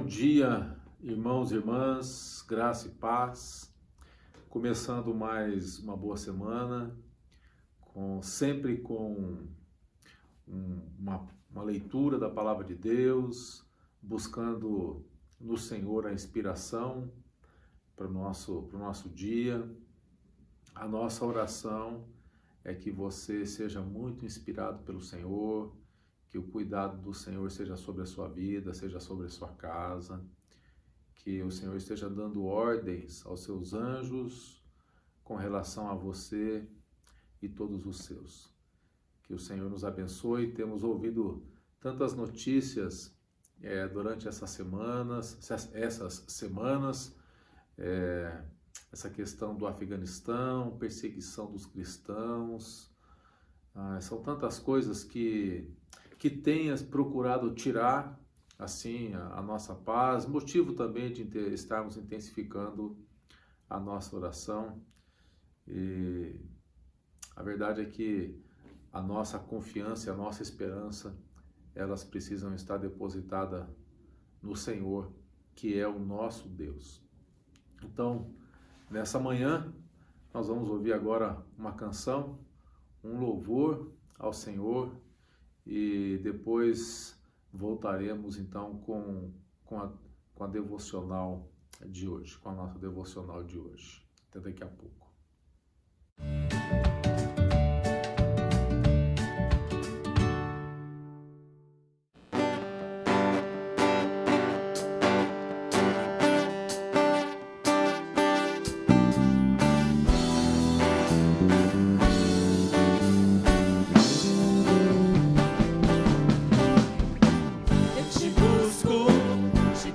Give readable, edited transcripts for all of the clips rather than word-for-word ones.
dia, irmãos e irmãs, graça e paz. Começando mais uma boa semana, sempre com uma leitura da Palavra de Deus, buscando no Senhor a inspiração para o nosso dia. A nossa oração é que você seja muito inspirado pelo Senhor, que o cuidado do Senhor seja sobre a sua vida, seja sobre a sua casa, que o Senhor esteja dando ordens aos seus anjos com relação a você e todos os seus. Que o Senhor nos abençoe. Temos ouvido tantas notícias durante essas semanas, essa questão do Afeganistão, perseguição dos cristãos, são tantas coisas que tenhas procurado tirar assim a nossa paz, motivo também de estarmos intensificando a nossa oração. E a verdade é que a nossa confiança e a nossa esperança, elas precisam estar depositadas no Senhor, que é o nosso Deus. Então, nessa manhã, nós vamos ouvir agora uma canção, um louvor ao Senhor, e depois voltaremos então com a devocional de hoje, com a nossa devocional de hoje. Até daqui a pouco.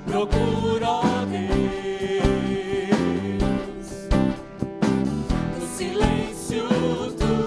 Procuro, ó Deus, no silêncio do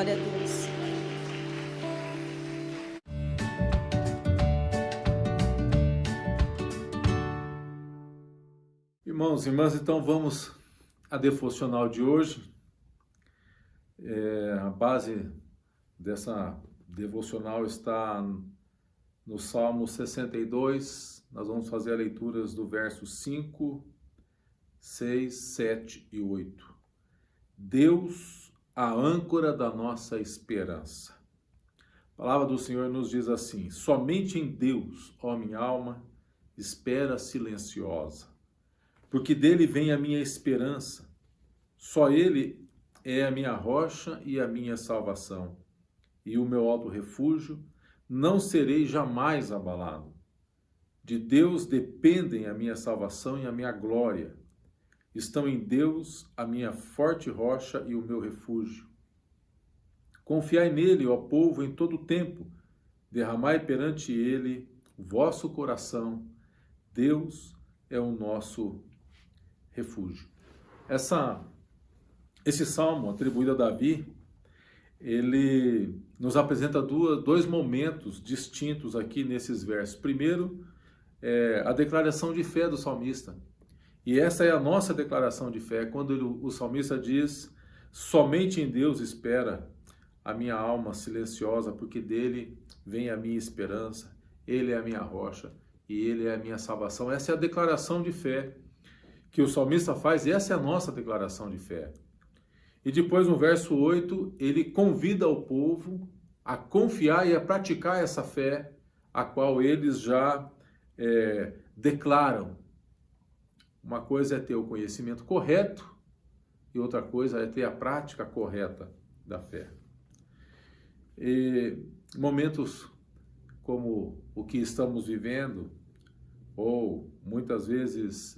Glória a Deus. Irmãos e irmãs, então vamos à devocional de hoje. A base dessa devocional está no Salmo 62. Nós vamos fazer a leitura do versos 5, 6, 7 e 8. Deus, a âncora da nossa esperança. A palavra do Senhor nos diz assim: somente em Deus, ó minha alma, espera silenciosa, porque dele vem a minha esperança. Só ele é a minha rocha e a minha salvação, e o meu alto refúgio, não serei jamais abalado. De Deus dependem a minha salvação e a minha glória. Estão em Deus a minha forte rocha e o meu refúgio. Confiai nele, ó povo, em todo o tempo. Derramai perante ele o vosso coração. Deus é o nosso refúgio. Esse salmo atribuído a Davi, ele nos apresenta dois momentos distintos aqui nesses versos. Primeiro, a declaração de fé do salmista. E essa é a nossa declaração de fé, quando o salmista diz: somente em Deus espera a minha alma silenciosa, porque dele vem a minha esperança, ele é a minha rocha e ele é a minha salvação. Essa é a declaração de fé que o salmista faz, e essa é a nossa declaração de fé. E depois, no verso 8, ele convida o povo a confiar e a praticar essa fé, a qual eles já declaram. Uma coisa é ter o conhecimento correto e outra coisa é ter a prática correta da fé. E momentos como o que estamos vivendo, ou muitas vezes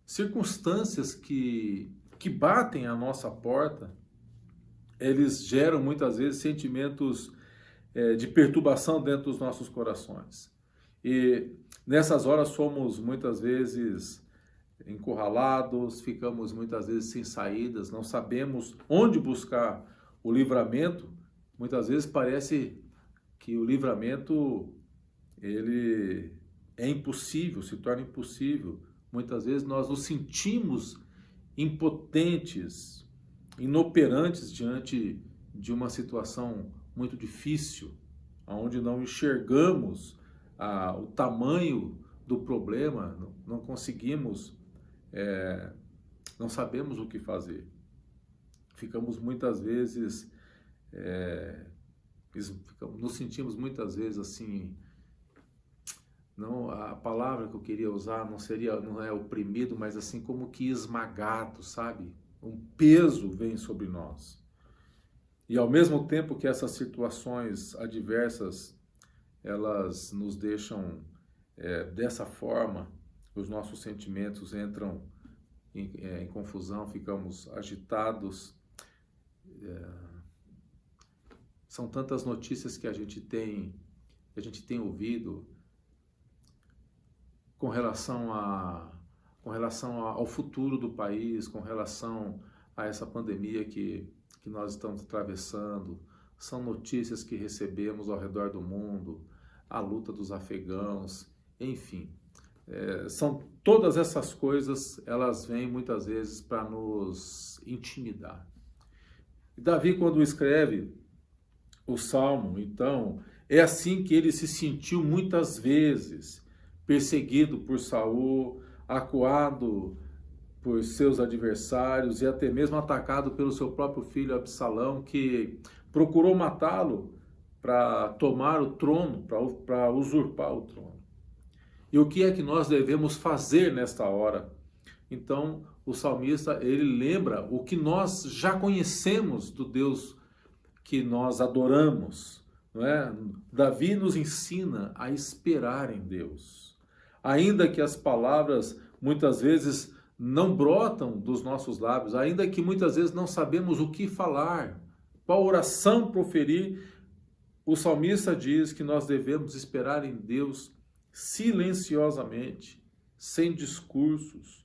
circunstâncias que batem à nossa porta, eles geram muitas vezes sentimentos de perturbação dentro dos nossos corações. E nessas horas somos muitas vezes encurralados, ficamos muitas vezes sem saídas, não sabemos onde buscar o livramento. Muitas vezes parece que o livramento ele é impossível, se torna impossível. Muitas vezes nós nos sentimos impotentes, inoperantes diante de uma situação muito difícil, onde não enxergamos o tamanho do problema, não conseguimos, não sabemos o que fazer. Ficamos muitas vezes, nos sentimos muitas vezes assim, não, a palavra que eu queria usar não é oprimido, mas assim como que esmagado, sabe? Um peso vem sobre nós. E ao mesmo tempo que essas situações adversas, elas nos deixam dessa forma, os nossos sentimentos entram em confusão, ficamos agitados. São tantas notícias que a gente tem ouvido com relação ao futuro do país, com relação a essa pandemia que nós estamos atravessando. São notícias que recebemos ao redor do mundo, a luta dos afegãos, enfim. São todas essas coisas, elas vêm muitas vezes para nos intimidar. E Davi, quando escreve o Salmo, então, é assim que ele se sentiu muitas vezes, perseguido por Saul, acuado por seus adversários e até mesmo atacado pelo seu próprio filho Absalão, que procurou matá-lo para tomar o trono, para usurpar o trono. E o que é que nós devemos fazer nesta hora? Então, o salmista, ele lembra o que nós já conhecemos do Deus que nós adoramos, não é? Davi nos ensina a esperar em Deus. Ainda que as palavras muitas vezes não brotam dos nossos lábios, ainda que muitas vezes não sabemos o que falar, qual oração proferir, o salmista diz que nós devemos esperar em Deus silenciosamente, sem discursos,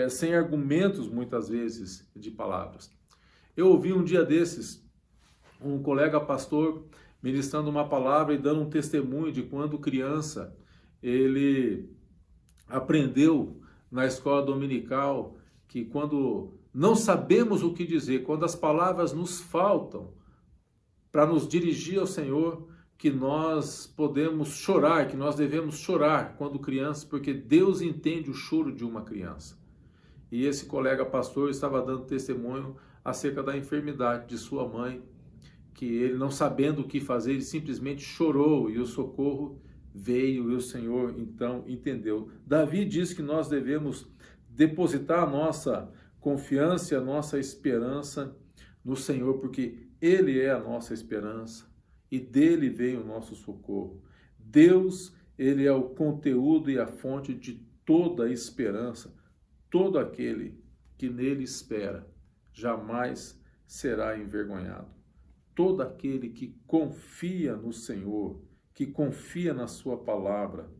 sem argumentos muitas vezes de palavras. Eu ouvi um dia desses um colega pastor ministrando uma palavra e dando um testemunho de quando criança ele aprendeu na escola dominical que quando não sabemos o que dizer, quando as palavras nos faltam para nos dirigir ao Senhor, que nós podemos chorar, que nós devemos chorar quando crianças, porque Deus entende o choro de uma criança. E esse colega pastor estava dando testemunho acerca da enfermidade de sua mãe, que ele, não sabendo o que fazer, ele simplesmente chorou e o socorro veio e o Senhor então entendeu. Davi diz que nós devemos depositar a nossa confiança e a nossa esperança no Senhor, porque Ele é a nossa esperança e dele vem o nosso socorro. Deus, Ele é o conteúdo e a fonte de toda a esperança. Todo aquele que nele espera jamais será envergonhado. Todo aquele que confia no Senhor, que confia na sua palavra,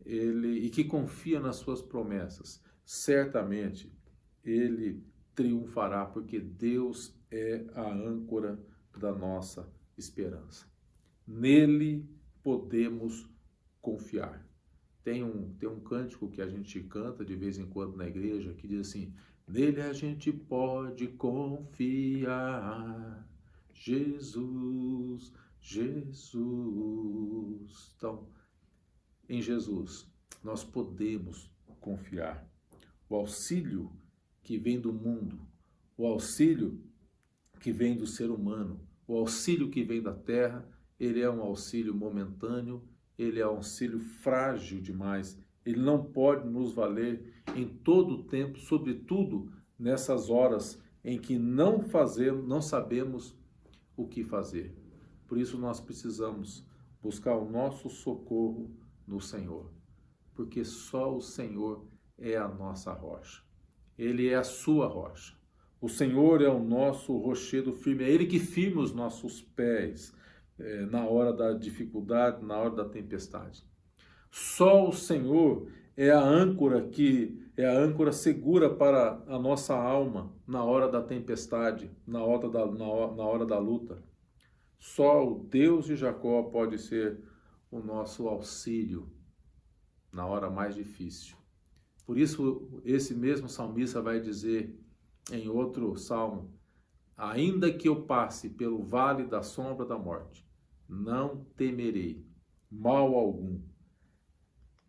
e que confia nas suas promessas, certamente ele triunfará, porque Deus é a âncora da nossa esperança. Nele podemos confiar. Tem um cântico que a gente canta de vez em quando na igreja, que diz assim: nele a gente pode confiar, Jesus, Jesus. Então, em Jesus, nós podemos confiar. O auxílio que vem do mundo, o auxílio que vem do ser humano, o auxílio que vem da terra, ele é um auxílio momentâneo, ele é um auxílio frágil demais, ele não pode nos valer em todo o tempo, sobretudo nessas horas em que não sabemos o que fazer. Por isso nós precisamos buscar o nosso socorro no Senhor, porque só o Senhor é a nossa rocha. Ele é a sua rocha. O Senhor é o nosso rochedo firme, é Ele que firma os nossos pés na hora da dificuldade, na hora da tempestade. Só o Senhor é a âncora segura para a nossa alma na hora da tempestade, na hora da luta. Só o Deus de Jacó pode ser o nosso auxílio na hora mais difícil. Por isso, esse mesmo salmista vai dizer em outro salmo: ainda que eu passe pelo vale da sombra da morte, não temerei mal algum,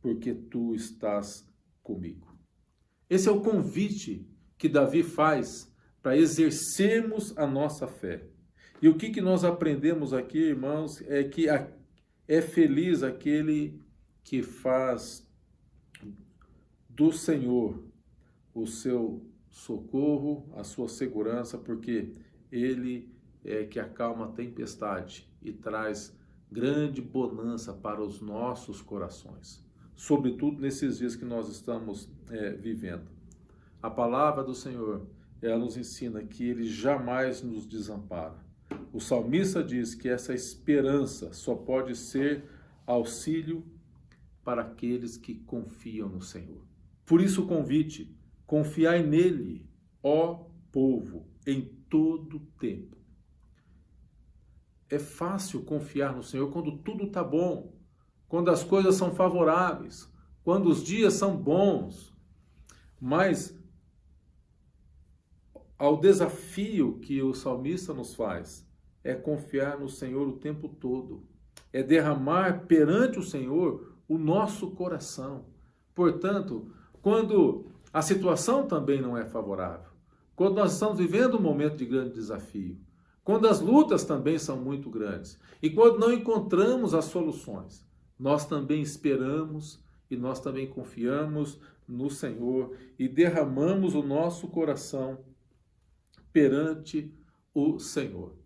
porque tu estás comigo. Esse é o convite que Davi faz para exercermos a nossa fé. E o que nós aprendemos aqui, irmãos, é que é feliz aquele que faz do Senhor o seu socorro, a sua segurança, porque Ele é que acalma a tempestade e traz grande bonança para os nossos corações, sobretudo nesses dias que nós estamos vivendo. A palavra do Senhor, ela nos ensina que Ele jamais nos desampara. O salmista diz que essa esperança só pode ser auxílio para aqueles que confiam no Senhor. Por isso o convite: confiai nele, ó povo, em todo tempo. É fácil confiar no Senhor quando tudo está bom, quando as coisas são favoráveis, quando os dias são bons. Mas ao desafio que o salmista nos faz é confiar no Senhor o tempo todo, é derramar perante o Senhor o nosso coração. Portanto, quando a situação também não é favorável, quando nós estamos vivendo um momento de grande desafio, quando as lutas também são muito grandes e quando não encontramos as soluções, nós também esperamos e nós também confiamos no Senhor e derramamos o nosso coração perante o Senhor.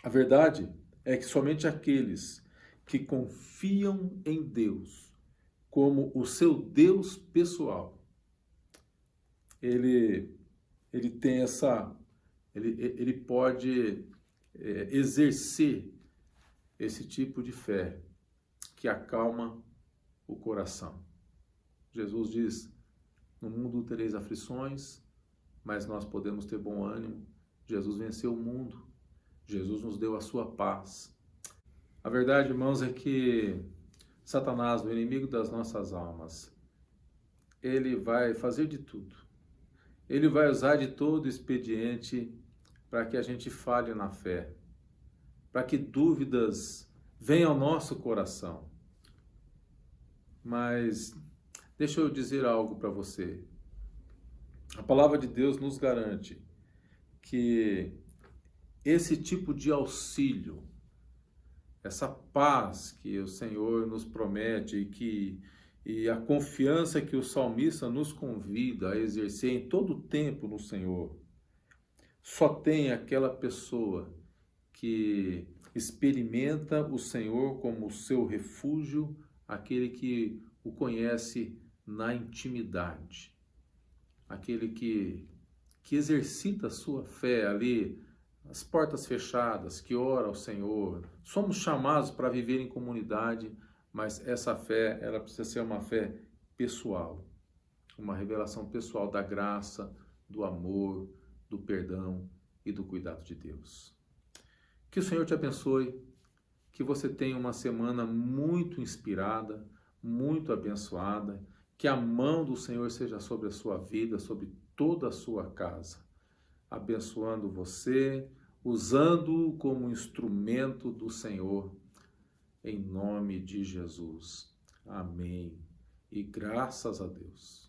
A verdade é que somente aqueles que confiam em Deus como o seu Deus pessoal, ele tem ele pode exercer esse tipo de fé que acalma o coração. Jesus diz: no mundo tereis aflições, mas nós podemos ter bom ânimo. Jesus venceu o mundo. Jesus nos deu a sua paz. A verdade, irmãos, é que Satanás, o inimigo das nossas almas, ele vai fazer de tudo. Ele vai usar de todo expediente para que a gente falhe na fé, para que dúvidas venham ao nosso coração. Mas deixa eu dizer algo para você. A palavra de Deus nos garante que esse tipo de auxílio, essa paz que o Senhor nos promete e a confiança que o salmista nos convida a exercer em todo o tempo no Senhor, só tem aquela pessoa que experimenta o Senhor como o seu refúgio, aquele que o conhece na intimidade, aquele que exercita a sua fé ali, as portas fechadas, que ora ao Senhor. Somos chamados para viver em comunidade, mas essa fé, ela precisa ser uma fé pessoal, uma revelação pessoal da graça, do amor, do perdão e do cuidado de Deus. Que o Senhor te abençoe, que você tenha uma semana muito inspirada, muito abençoada, que a mão do Senhor seja sobre a sua vida, sobre toda a sua casa, abençoando você, usando-o como instrumento do Senhor, em nome de Jesus. Amém. E graças a Deus.